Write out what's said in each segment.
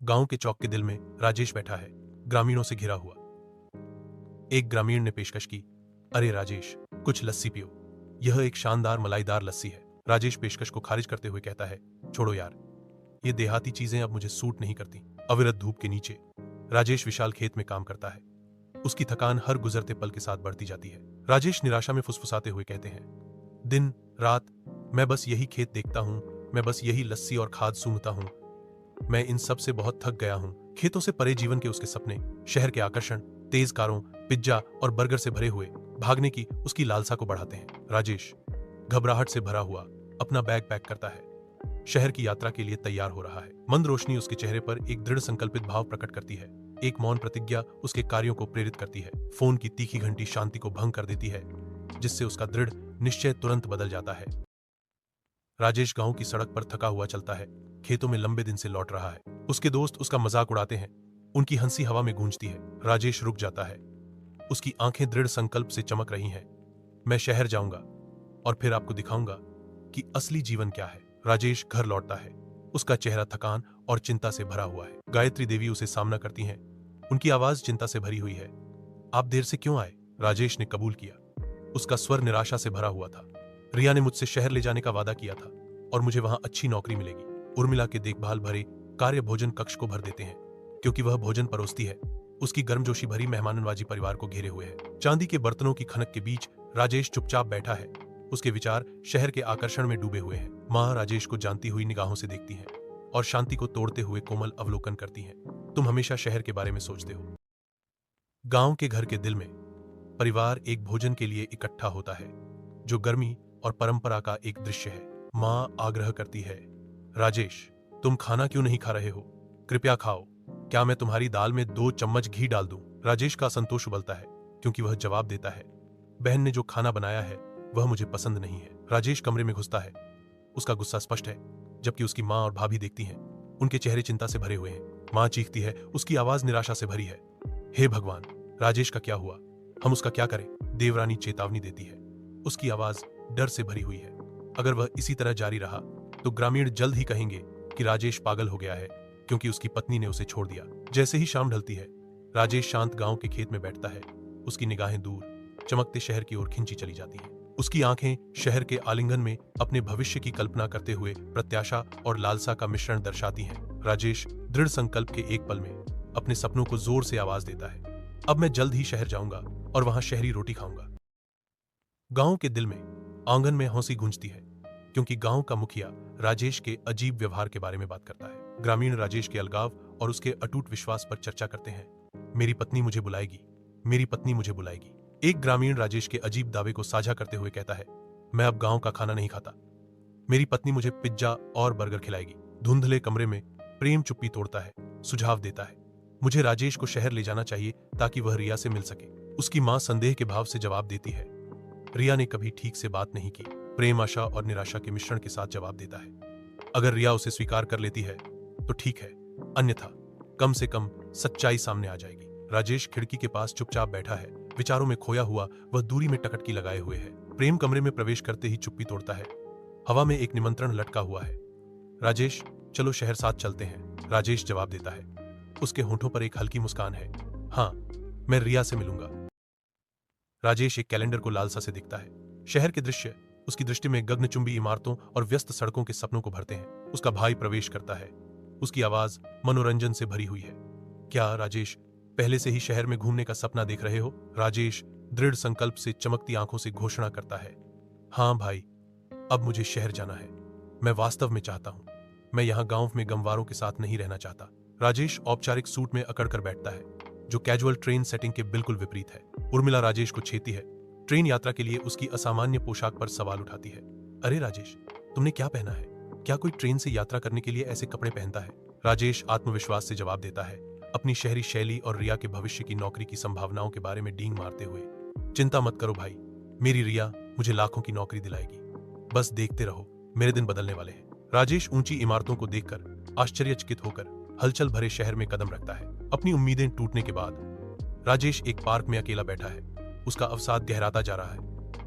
गांव के चौक के दिल में राजेश बैठा है, ग्रामीणों से घिरा हुआ। एक ग्रामीण ने पेशकश की, अरे राजेश, कुछ लस्सी पियो। यह एक शानदार मलाईदार लस्सी है। राजेश पेशकश को खारिज करते हुए कहता है, छोड़ो यार, ये देहाती चीजें अब मुझे सूट नहीं करती। अविरत धूप के नीचे राजेश विशाल खेत में काम करता है। उसकी थकान हर गुजरते पल के साथ बढ़ती जाती है। राजेश निराशा में फुसफुसाते हुए कहते हैं, दिन रात मैं बस यही खेत देखता हूं, मैं बस यही लस्सी और खाद सूंघता हूं। मैं इन सब से बहुत थक गया हूं। खेतों से परे जीवन के उसके सपने, शहर के आकर्षण, तेज कारों, पिज्जा और बर्गर से भरे हुए भागने की उसकी लालसा को बढ़ाते हैं। राजेश घबराहट से भरा हुआ अपना बैग पैक करता है, शहर की यात्रा के लिए तैयार हो रहा है। मंद रोशनी उसके चेहरे पर एक दृढ़ संकल्पित भाव प्रकट करती है। एक मौन प्रतिज्ञा उसके कार्यों को प्रेरित करती है। फोन की तीखी घंटी शांति को भंग कर देती है, जिससे उसका दृढ़ निश्चय तुरंत बदल जाता है। राजेश गांव की सड़क पर थका हुआ चलता है, खेतों में लंबे दिन से लौट रहा है। उसके दोस्त उसका मजाक उड़ाते हैं, उनकी हंसी हवा में गूंजती है। राजेश रुक जाता है, उसकी आंखें दृढ़ संकल्प से चमक रही हैं। मैं शहर जाऊंगा और फिर आपको दिखाऊंगा कि असली जीवन क्या है। राजेश घर लौटता है, उसका चेहरा थकान और चिंता से भरा हुआ है। गायत्री देवी उसे सामना करती हैं, उनकी आवाज चिंता से भरी हुई है। आप देर से क्यों आए? राजेश ने कबूल किया, उसका स्वर निराशा से भरा हुआ था। रिया ने मुझसे शहर ले जाने का वादा किया था और मुझे वहां अच्छी नौकरी मिलेगी। उर्मिला के देखभाल भरे कार्य भोजन कक्ष को भर देते हैं, क्योंकि वह भोजन परोसती है। उसकी गर्मजोशी भरी मेहमाननवाजी परिवार को घेरे हुए है। चांदी के बर्तनों की खनक के बीच राजेश चुपचाप बैठा है, उसके विचार शहर के आकर्षण में डूबे हुए हैं। माँ राजेश को जानती हुई निगाहों से देखती हैं और शांति को तोड़ते हुए कोमल अवलोकन करती हैं। तुम हमेशा शहर के बारे में सोचते हो। गांव के घर के दिल में परिवार एक भोजन के लिए इकट्ठा होता है, जो गर्मी और परंपरा का एक दृश्य है। माँ आग्रह करती है, राजेश, तुम खाना क्यों नहीं खा रहे हो? कृपया खाओ। क्या मैं तुम्हारी दाल में 2 चम्मच घी डाल दूं? राजेश का असंतोष उबलता है, क्योंकि वह जवाब देता है, बहन ने जो खाना बनाया है वह मुझे पसंद नहीं है। राजेश कमरे में घुसता है, उसका गुस्सा स्पष्ट है, जबकि उसकी माँ और भाभी देखती हैं। उनके चेहरे चिंता से भरे हुए हैं। माँ चीखती है, उसकी आवाज निराशा से भरी है, हे भगवान, राजेश का क्या हुआ? हम उसका क्या करें? देवरानी चेतावनी देती है, उसकी आवाज डर से भरी हुई है। अगर वह इसी तरह जारी रहा तो ग्रामीण जल्द ही कहेंगे कि राजेश पागल हो गया है, क्योंकि उसकी पत्नी ने उसे छोड़ दिया। जैसे ही शाम ढलती है, राजेश शांत गांव के खेत में बैठता है। उसकी निगाहें दूर चमकते शहर की ओर खिंची चली जाती हैं। उसकी आंखें शहर के आलिंगन में अपने भविष्य की कल्पना करते हुए प्रत्याशा और लालसा का मिश्रण दर्शाती हैं। राजेश दृढ़ संकल्प के एक पल में अपने सपनों को जोर से आवाज देता है, अब मैं जल्द ही शहर जाऊंगा और वहां शहरी रोटी खाऊंगा। गांव के दिल में आंगन में हंसी गूंजती है, क्योंकि गांव का मुखिया राजेश के अजीब व्यवहार के बारे में बात करता है। ग्रामीण राजेश के अलगाव और उसके अटूट विश्वास पर चर्चा करते हैं। मेरी पत्नी मुझे बुलाएगी, मेरी पत्नी मुझे बुलाएगी। एक ग्रामीण राजेश के अजीब दावे को साझा करते हुए कहता है, मैं अब गांव का खाना नहीं खाता, मेरी पत्नी मुझे पिज्जा और बर्गर खिलाएगी। धुंधले कमरे में प्रेम चुप्पी तोड़ता है, सुझाव देता है, मुझे राजेश को शहर ले जाना चाहिए ताकि वह रिया से मिल सके। उसकी मां संदेह के भाव से जवाब देती है, रिया ने कभी ठीक से बात नहीं की। प्रेम आशा और निराशा के मिश्रण के साथ जवाब देता है, अगर रिया उसे स्वीकार कर लेती है तो ठीक है, अन्यथा कम से कम सच्चाई सामने आ जाएगी। राजेश खिड़की के पास चुपचाप बैठा है, विचारों में खोया हुआ वह दूरी में टकटकी लगाए हुए है। प्रेम कमरे में प्रवेश करते ही चुप्पी तोड़ता है। हवा में एक निमंत्रण लटका हुआ है, राजेश चलो शहर साथ चलते हैं। राजेश जवाब देता है, उसके होंठों पर एक हल्की मुस्कान है, हाँ, मैं रिया से मिलूंगा। राजेश एक कैलेंडर को लालसा से देखता है। शहर के दृश्य उसकी दृष्टि में गगनचुंबी इमारतों और व्यस्त सड़कों के सपनों को भरते हैं। उसका भाई प्रवेश करता है, उसकी आवाज मनोरंजन से भरी हुई है, क्या राजेश पहले से ही शहर में घूमने का सपना देख रहे हो? राजेश दृढ़ संकल्प से चमकती आंखों से घोषणा करता है, हाँ भाई, अब मुझे शहर जाना है। मैं वास्तव में चाहता हूं, मैं यहां गांव में गमवारों के साथ नहीं रहना चाहता। राजेश औपचारिक सूट में अकड़कर बैठता है, जो कैजुअल ट्रेन सेटिंग के बिल्कुल विपरीत है। उर्मिला राजेश को छेती है, ट्रेन यात्रा के लिए उसकी असामान्य पोशाक पर सवाल उठाती है, अरे राजेश, तुमने क्या पहना है? क्या कोई ट्रेन से यात्रा करने के लिए ऐसे कपड़े पहनता है? राजेश आत्मविश्वास से जवाब देता है, अपनी शहरी शैली और रिया के भविष्य की नौकरी की संभावनाओं के बारे में डींग मारते हुए, चिंता मत करो भाई, मेरी रिया मुझे लाखों की नौकरी दिलाएगी, बस देखते रहो, मेरे दिन बदलने वाले हैं। राजेश ऊंची इमारतों को देखकर आश्चर्यचकित होकर हलचल भरे शहर में कदम रखता है। अपनी उम्मीदें टूटने के बाद राजेश एक पार्क में अकेला बैठा है। उसका अवसाद गहराता जा रहा है,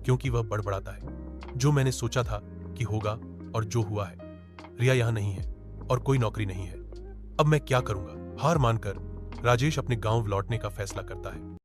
क्योंकि वह बड़बड़ाता है, जो मैंने सोचा था कि होगा और जो हुआ है, रिया यहां नहीं है और कोई नौकरी नहीं है। अब मैं क्या करूंगा? हार मानकर राजेश अपने गांव लौटने का फैसला करता है।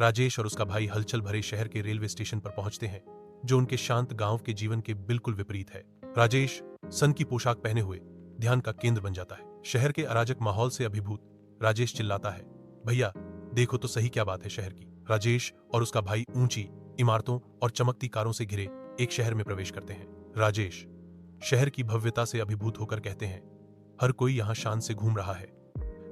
राजेश और उसका भाई हलचल भरे शहर के रेलवे स्टेशन पर पहुंचते हैं, जो उनके शांत गांव के जीवन के बिल्कुल विपरीत है। राजेश सन की पोशाक पहने हुए ध्यान का केंद्र बन जाता है। शहर के अराजक माहौल से अभिभूत राजेश चिल्लाता है, भैया देखो तो सही क्या बात है शहर की। राजेश और उसका भाई ऊंची इमारतों और चमकती कारों से घिरे एक शहर में प्रवेश करते हैं। राजेश शहर की भव्यता से अभिभूत होकर कहते हैं, हर कोई यहां शान से घूम रहा है।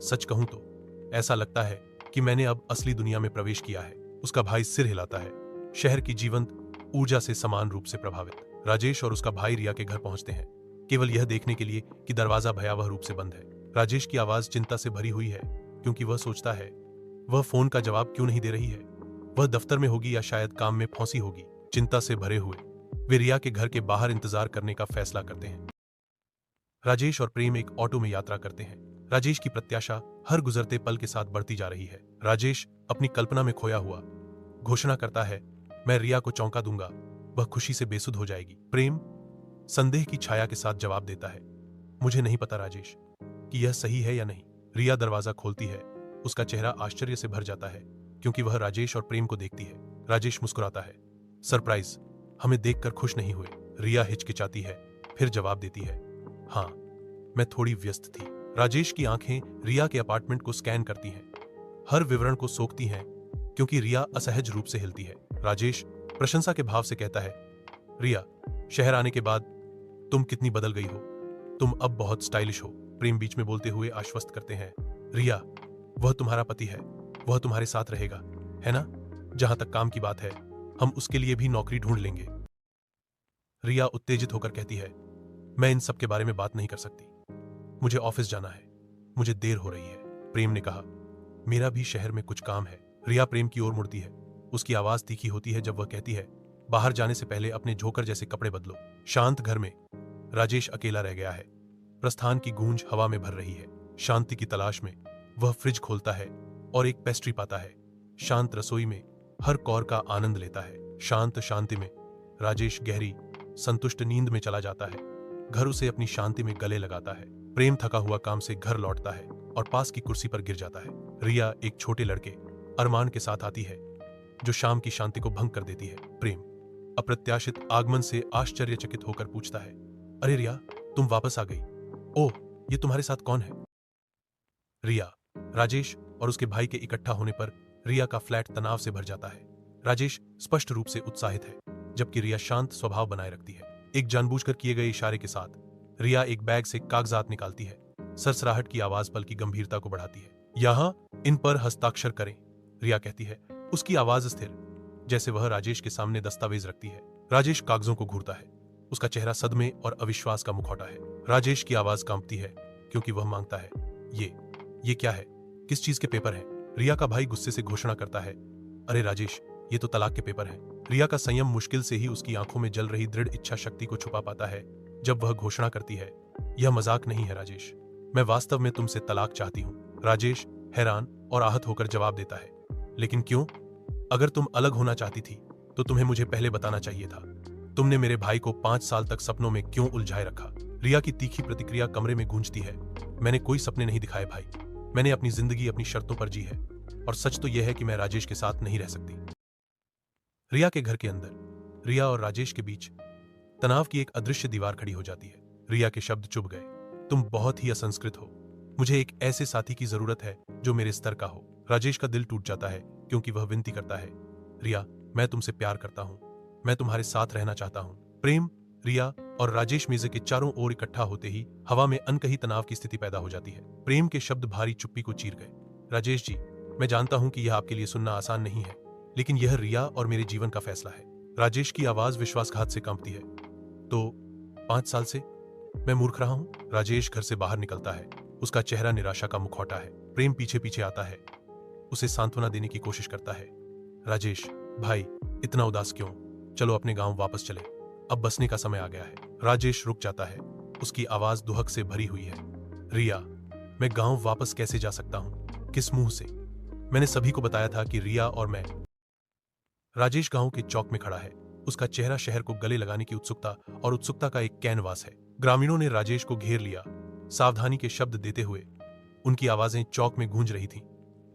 सच कहूं तो ऐसा लगता है कि मैंने अब असली दुनिया में प्रवेश किया है। उसका भाई सिर हिलाता है, शहर की जीवंत ऊर्जा से समान रूप से प्रभावित। राजेश और उसका भाई रिया के घर पहुंचते हैं, केवल यह देखने के लिए कि दरवाजा भयावह रूप से बंद है। राजेश की आवाज चिंता से भरी हुई है, क्योंकि वह सोचता है वह फोन का जवाब क्यों नहीं दे रही है। वह दफ्तर में होगी या शायद काम में फंसी होगी। चिंता से भरे हुए वे रिया के घर के बाहर इंतजार करने का फैसला करते हैं। राजेश और प्रेम एक ऑटो में यात्रा करते हैं। राजेश की प्रत्याशा हर गुजरते पल के साथ बढ़ती जा रही है। राजेश अपनी कल्पना में खोया हुआ घोषणा करता है, मैं रिया को चौंका दूंगा, वह खुशी से बेसुध हो जाएगी। प्रेम संदेह की छाया के साथ जवाब देता है, मुझे नहीं पता राजेश कि यह सही है या नहीं। रिया दरवाजा खोलती है, उसका चेहरा आश्चर्य से भर जाता है, क्योंकि वह राजेश और प्रेम को देखती है। राजेश मुस्कुराता है, सरप्राइज, हमें देखकर खुश नहीं हुए। रिया हिचकिचाती है, फिर जवाब देती है, हाँ मैं थोड़ी व्यस्त थी। राजेश की आंखें रिया के अपार्टमेंट को स्कैन करती हैं, हर विवरण को सोखती हैं, क्योंकि रिया असहज रूप से हिलती है। राजेश प्रशंसा के भाव से कहता है, रिया शहर आने के बाद तुम कितनी बदल गई हो, तुम अब बहुत स्टाइलिश हो। प्रेम बीच में बोलते हुए आश्वस्त करते हैं, रिया वह तुम्हारा पति है, वह तुम्हारे साथ रहेगा, है ना? जहां तक काम की बात है, हम उसके लिए भी नौकरी ढूंढ लेंगे। रिया उत्तेजित होकर कहती है, मैं इन सब के बारे में बात नहीं कर सकती, मुझे ऑफिस जाना है, मुझे देर हो रही है। प्रेम ने कहा, मेरा भी शहर में कुछ काम है। रिया प्रेम की ओर मुड़ती है, उसकी आवाज तीखी होती है जब वह कहती है, बाहर जाने से पहले अपने झोकर जैसे कपड़े बदलो। शांत घर में राजेश अकेला रह गया है। प्रस्थान की गूंज हवा में भर रही है। शांति की तलाश में वह फ्रिज खोलता है और एक पेस्ट्री पाता है। शांत रसोई में हर कौर का आनंद लेता है। शांत शांति में राजेश गहरी संतुष्ट नींद में चला जाता है। घर उसे अपनी शांति में गले लगाता है। प्रेम थका हुआ काम से घर लौटता है और पास की कुर्सी पर गिर जाता है। रिया एक छोटे लड़के अरमान के साथ आती है, जो शाम की शांति को भंग कर देती है। प्रेम अप्रत्याशित आगमन से आश्चर्यचकित होकर पूछता है, अरे रिया तुम वापस आ गई, ओह ये तुम्हारे साथ कौन है? रिया राजेश और उसके भाई के इकट्ठा होने पर रिया का फ्लैट तनाव से भर जाता है। राजेश स्पष्ट रूप से उत्साहित है, जबकि रिया शांत स्वभाव बनाए रखती है। एक जानबूझकर किए गए इशारे के साथ रिया एक बैग से कागजात निकालती है। सरसराहट की आवाज पल की गंभीरता को बढ़ाती है। यहां इन पर हस्ताक्षर करें, रिया कहती है, उसकी आवाज स्थिर, जैसे वह राजेश के सामने दस्तावेज रखती है। राजेश कागजों को घूरता है, उसका चेहरा सदमे और अविश्वास का मुखौटा है। राजेश की आवाज कांपती है, क्योंकि वह मांगता है, ये क्या है? किस चीज के पेपर हैं? रिया का भाई गुस्से से घोषणा करता है, अरे राजेश ये तो तलाक के पेपर हैं। रिया का संयम मुश्किल से ही उसकी आंखों में जल रही दृढ़ इच्छा शक्ति को छुपा पाता है जब वह घोषणा करती है, यह मजाक नहीं है राजेश, मैं वास्तव में तुमसे तलाक चाहती हूं। राजेश हैरान और आहत होकर जवाब देता है, लेकिन क्यों? अगर तुम अलग होना चाहती थी तो तुम्हें मुझे पहले बताना चाहिए था। तुमने मेरे भाई को 5 साल तक सपनों में क्यों उलझाए रखा? रिया की तीखी प्रतिक्रिया कमरे में गूंजती है, मैंने कोई सपने नहीं दिखाए भाई, मैंने अपनी जिंदगी अपनी शर्तों पर जी है, और सच तो यह है कि मैं राजेश के साथ नहीं रह सकती। रिया के घर के अंदर रिया और राजेश के बीच तनाव की एक अदृश्य दीवार खड़ी हो जाती है। रिया के शब्द चुभ गए, तुम बहुत ही असंस्कृत हो, मुझे एक ऐसे साथी की जरूरत है जो मेरे स्तर का हो। राजेश का दिल टूट जाता है, क्योंकि वह विनती करता है, रिया मैं तुमसे प्यार करता हूं, मैं तुम्हारे साथ रहना चाहता हूं। प्रेम, रिया और राजेश मेजे के चारों ओर इकट्ठा होते ही हवा में अनकही तनाव की स्थिति पैदा हो जाती है। प्रेम के शब्द भारी चुप्पी को चीर गए, राजेश जी मैं जानता हूं कि यह आपके लिए सुनना आसान नहीं है, लेकिन यह रिया और मेरे जीवन का फैसला है। राजेश की आवाज विश्वासघात से कांपती है, तो 5 साल से मैं मूर्ख रहा हूं? राजेश घर से बाहर निकलता है, उसका चेहरा निराशा का मुखौटा है। प्रेम पीछे पीछे आता है, उसे सांत्वना देने की कोशिश करता है, राजेश भाई इतना उदास क्यों, चलो अपने गांव वापस चले, अब बसने का समय आ गया है। राजेश रुक जाता है, उसकी आवाज दुहक से भरी हुई है, रिया मैं गांव वापस कैसे जा सकता हूं, किस मुंह से? मैंने सभी को बताया था कि रिया और मैं। राजेश गांव के चौक में खड़ा है, उसका चेहरा शहर को गले लगाने की उत्सुकता का एक कैनवास है। ग्रामीणों ने राजेश को घेर लिया, सावधानी के शब्द देते हुए उनकी आवाजें चौक में गूंज रही थीं,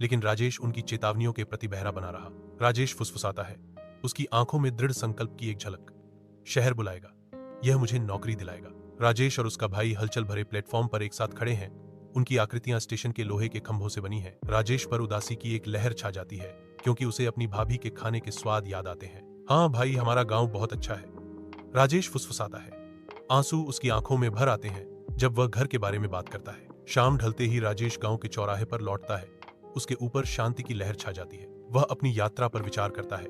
लेकिन राजेश उनकी चेतावनियों के प्रति बहरा बना रहा। राजेश फुसफुसाता है, उसकी आंखों में दृढ़ संकल्प की एक झलक। शहर बुलाएगा, यह मुझे नौकरी दिलाएगा। राजेश और उसका भाई हलचल भरे प्लेटफॉर्म पर एक साथ खड़े हैं। उनकी आकृतियां स्टेशन के लोहे के खंभों से बनी हैं। राजेश पर उदासी की एक लहर छा जाती है, क्योंकि उसे अपनी भाभी के खाने के स्वाद याद आते हैं। हाँ भाई, हमारा गांव बहुत अच्छा है, राजेश फुसफुसाता है। आंसू उसकी आंखों में भर आते हैं जब वह घर के बारे में बात करता है। शाम ढलते ही राजेश गांव के चौराहे पर लौटता है। उसके ऊपर शांति की लहर छा जाती है। वह अपनी यात्रा पर विचार करता है,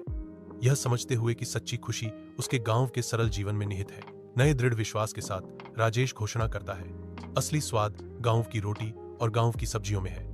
यह समझते हुए कि सच्ची खुशी उसके गांव के सरल जीवन में निहित है। नए दृढ़ विश्वास के साथ राजेश घोषणा करता है, असली स्वाद गांव की रोटी और गांव की सब्जियों में है।